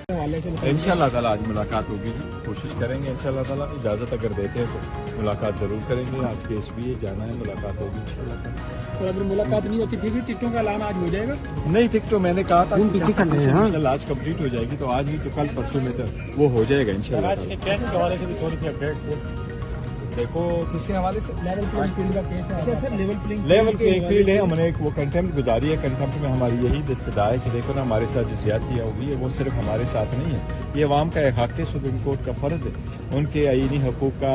इंशाअल्लाह ताला आज मुलाकात होगी, कोशिश करेंगे इंशाअल्लाह ताला, इजाज़त अगर देते हैं तो मुलाकात ज़रूर करेंगे। आज के SBA जाना है, मुलाकात होगी इंशाअल्लाह ताला। तो अगर मुलाकात नहीं होती फिर भी टिकटों का ऐलान आज हो जाएगा? नहीं, टिकटों मैंने कहा था इंशाअल्लाह आज कंप्लीट हो जाएगी, तो आज नहीं तो कल परसों में तो वो हो जाएगा इंशाअल्लाह। कैश के हवाले से भी थोड़ी सी अपडेट देखो किसके हवाले से लेवल प्लेइंग फील्ड का केस है सर। लेवल प्लेइंग फील्ड है, हमने एक वो कंटेम्प्ट गुजारी है। कंटेम्प्ट में हमारी यही दस्तदा है कि देखो ना, हमारे साथ जो ज्यादतियाँ हुई है वो सिर्फ हमारे साथ नहीं है, ये अवाम का एक हक है, सुप्रीम कोर्ट का फर्ज है उनके आईनी हकूक का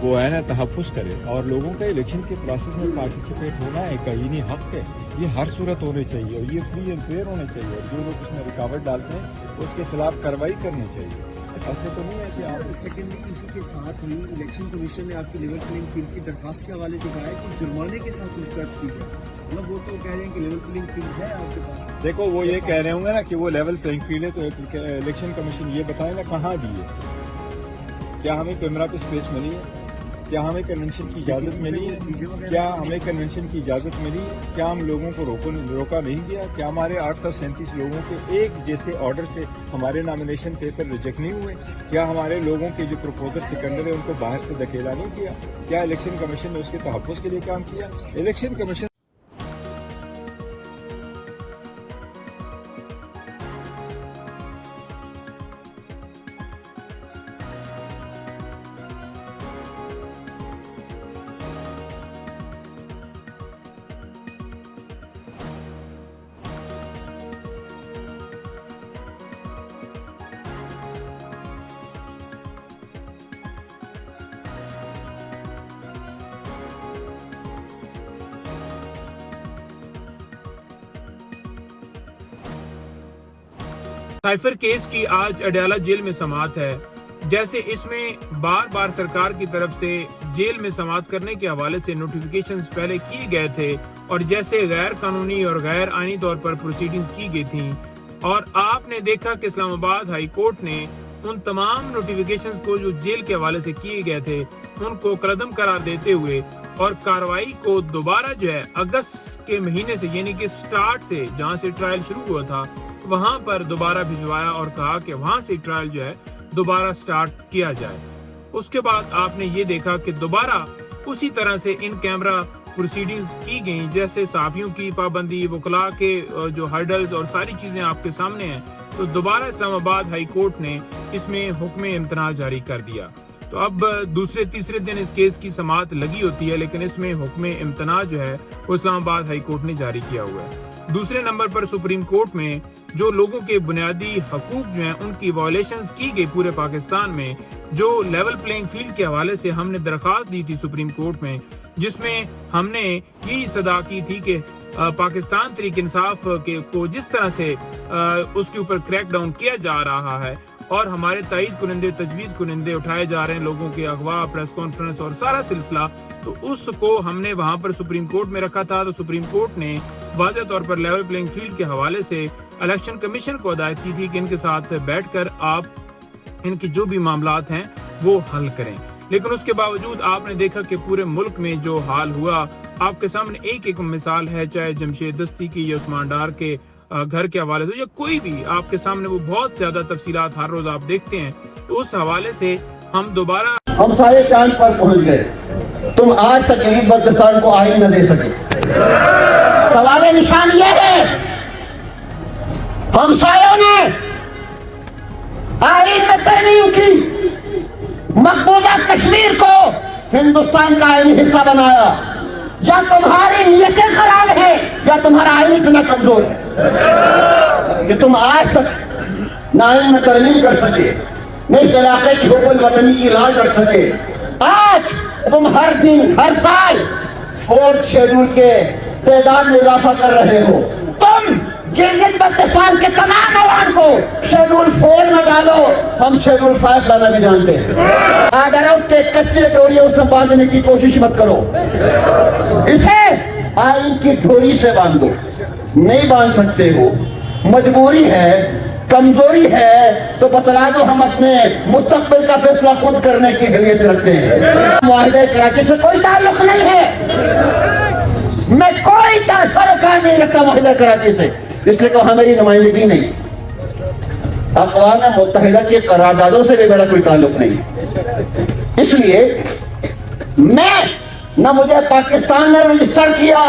वो है ना तहफ़्फ़ुज़ करे, और लोगों का इलेक्शन के प्रोसेस में पार्टिसिपेट होना एक आईनी हक है, ये हर सूरत होनी चाहिए और ये फ्री एंड फेयर होने चाहिए, और जो लोग उसमें रुकावट डालते हैं उसके खिलाफ कार्रवाई करनी चाहिए। ऐसे तो नहीं ऐसे आप सेकेंडली इसी के साथ ही इलेक्शन कमीशन ने आपकी लेवल प्लेइंग फील्ड की दरखास्त के हवाले से कहा है कि जुर्माने के साथ मुस्तरद की जाए। मतलब वो तो कह रहे हैं कि लेवल प्लेइंग फील्ड है आपके पास। देखो वो ये कह रहे होंगे ना कि वो लेवल प्लेइंग फील्ड है, तो इलेक्शन कमीशन ये बताए ना कहाँ दी है, क्या हमें कैमरा पे स्पेस मिली है, क्या हमें कन्वेंशन की इजाज़त मिली है, क्या हमें कन्वेंशन की इजाज़त मिली है, क्या हम लोगों को रोका नहीं गया, क्या हमारे 837 लोगों के एक जैसे ऑर्डर से हमारे नॉमिनेशन पेपर रिजेक्ट नहीं हुए, क्या हमारे लोगों के जो प्रपोजर सिकंदर है उनको बाहर से धकेला नहीं किया, क्या इलेक्शन कमीशन ने उसके तहफ़्फ़ुज़ के लिए काम किया। इलेक्शन कमीशन साइफर केस की आज अडयाला जेल में समाअत है। जैसे इसमें बार बार सरकार की तरफ से जेल में समाअत करने के हवाले से नोटिफिकेशंस पहले किए गए थे, और जैसे गैर कानूनी और गैर आईनी तौर पर प्रोसीडिंग्स की गई थी, और आपने देखा कि इस्लामाबाद हाई कोर्ट ने उन तमाम नोटिफिकेशंस को जो जेल के हवाले से किए गए थे उनको कलअदम करार देते हुए और कार्रवाई को दोबारा जो है अगस्त के महीने से, यानी कि स्टार्ट से जहां से ट्रायल शुरू हुआ था वहां पर दोबारा भिजवाया और कहा कि वहां से ट्रायल जो है दोबारा स्टार्ट किया जाए। उसके बाद आपने ये देखा कि दोबारा उसी तरह से इन कैमरा प्रोसीडिंग्स की गई, जैसे सहाफियों की पाबंदी, वकला के जो हर्डल्स और सारी चीजें आपके सामने हैं। तो दोबारा इस्लामाबाद हाई कोर्ट ने इसमें हुक्म इम्तना जारी कर दिया। तो अब दूसरे तीसरे दिन इस केस की समाअत लगी होती है, लेकिन इसमें हुक्म इम्तना जो है वो इस्लामाबाद हाई कोर्ट ने जारी किया हुआ है। दूसरे नंबर पर सुप्रीम कोर्ट में जो लोगों के बुनियादी हकूक जो हैं उनकी वायलेशंस की गई पूरे पाकिस्तान में, जो लेवल प्लेइंग फील्ड के हवाले से हमने दरख्वास्त दी थी सुप्रीम कोर्ट में, जिसमें हमने यही सदा की थी कि पाकिस्तान तहरीक इंसाफ को जिस तरह से उसके ऊपर क्रैक डाउन किया जा रहा है और हमारे तायद कुनंदे, तजवीज़ कुनंदे उठाए जा रहे हैं, लोगों के अगवा, प्रेस कॉन्फ्रेंस और सारा सिलसिला, तो उसको हमने वहां पर सुप्रीम कोर्ट में रखा था। तो सुप्रीम कोर्ट ने वाज़ेह तौर पर लेवल प्लेइंग फील्ड के हवाले से इलेक्शन कमीशन को हिदायत की थी कि इनके साथ बैठकर आप इनके जो भी मामलात हैं वो हल करें। लेकिन उसके बावजूद आपने देखा कि पूरे मुल्क में जो हाल हुआ, आपके सामने एक एक मिसाल है, चाहे जमशेद दस्ती की या उस्मान डार के घर के हवाले से या कोई भी आपके सामने, वो बहुत ज्यादा तफसीलात हर रोज आप देखते हैं। तो उस हवाले से हम दोबारा हम सारे चांद पर पहुंच गए, तुम आज तक गरीब बदकिसान को आइन न दे सके। सवाल निशान ये है, हम सायों ने आइन में तहरीर की, मकबूजा कश्मीर को हिंदुस्तान का आईनी हिस्सा बनाया। या तुम्हारी नीयतें खराब है या तुम्हारा आइन इतना कमजोर है कि तुम आज तक न आइन में तरमीम कर सके, न इस इलाके की हुकूमत वतनी की इलाज कर सके। आज तुम हर दिन हर साल 4th शेड्यूल के तादाद में इजाफा कर रहे हो। तुम गिलगित बल्तिस्तान के तमाम अवाम को शेड्यूल 4 में डालो, हम शेड्यूल 5 डालना भी जानते हैं। अगर उसके कच्चे डोरियों से बांधने की कोशिश मत करो, इसे आइन की डोरी से बांधो। नहीं बांध सकते हो, मजबूरी है, कमजोरी है, तो बतला दो, हम अपने मुस्तकबिल का फैसला खुद करने की हलियत रखते हैं। मुआहिदे कराची से कोई ताल्लुक नहीं है, मैं कोई सरोकार नहीं रखता मुआहिदे कराची से, इसलिए कहा मेरी नुमाइंदगी नहीं। अक़वाम मुत्तहिदा के करारदादों से भी मेरा कोई ताल्लुक नहीं। इसलिए मैं न मुझे पाकिस्तान ने रजिस्टर किया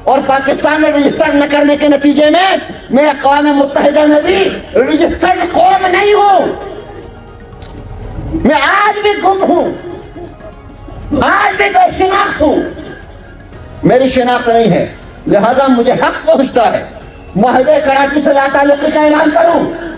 और पाकिस्तान ने रजिस्टर न करने के नतीजे में मैं अक़वाम मुत्तहिदा में भी रजिस्टर्ड कौम नहीं हूं। मैं आज भी गुम हूं, आज भी बेशनाख्त हूं, मेरी शिनाख्त नहीं है, लिहाजा मुझे हक पहुंचता है मुआहदे कराची से ला ताल्लुक़ी का ऐलान करूं।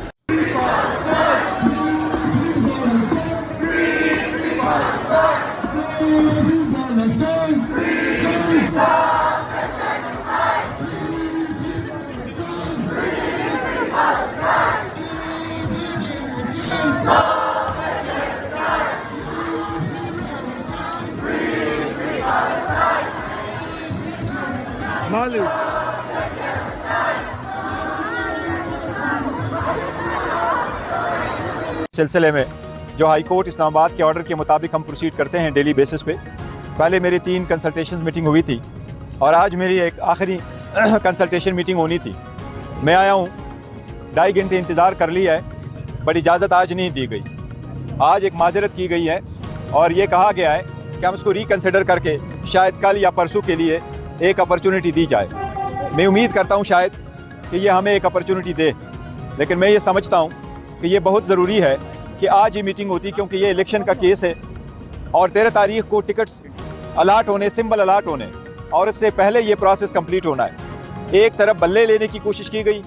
सिलसिले में जो हाई कोर्ट इस्लामाबाद के ऑर्डर के मुताबिक हम प्रोसीड करते हैं डेली बेसिस पे। पहले मेरी 3 कंसल्टेशन मीटिंग हुई थी और आज मेरी एक आखिरी कंसल्टेशन मीटिंग होनी थी। मैं आया हूँ, 2.5 घंटे इंतज़ार कर लिया है, बट इजाज़त आज नहीं दी गई। आज एक माजरत की गई है और ये कहा गया है कि हम इसको रिकन्सिडर करके शायद कल या परसों के लिए एक अपॉर्चुनिटी दी जाए। मैं उम्मीद करता हूँ शायद कि ये हमें एक अपॉर्चुनिटी दे, लेकिन मैं ये समझता हूँ कि ये बहुत ज़रूरी है कि आज ही मीटिंग होती, क्योंकि ये इलेक्शन का केस है और 13 तारीख को टिकट्स अलाट होने, सिंबल अलाट होने और इससे पहले ये प्रोसेस कंप्लीट होना है। एक तरफ बल्ले लेने की कोशिश की गई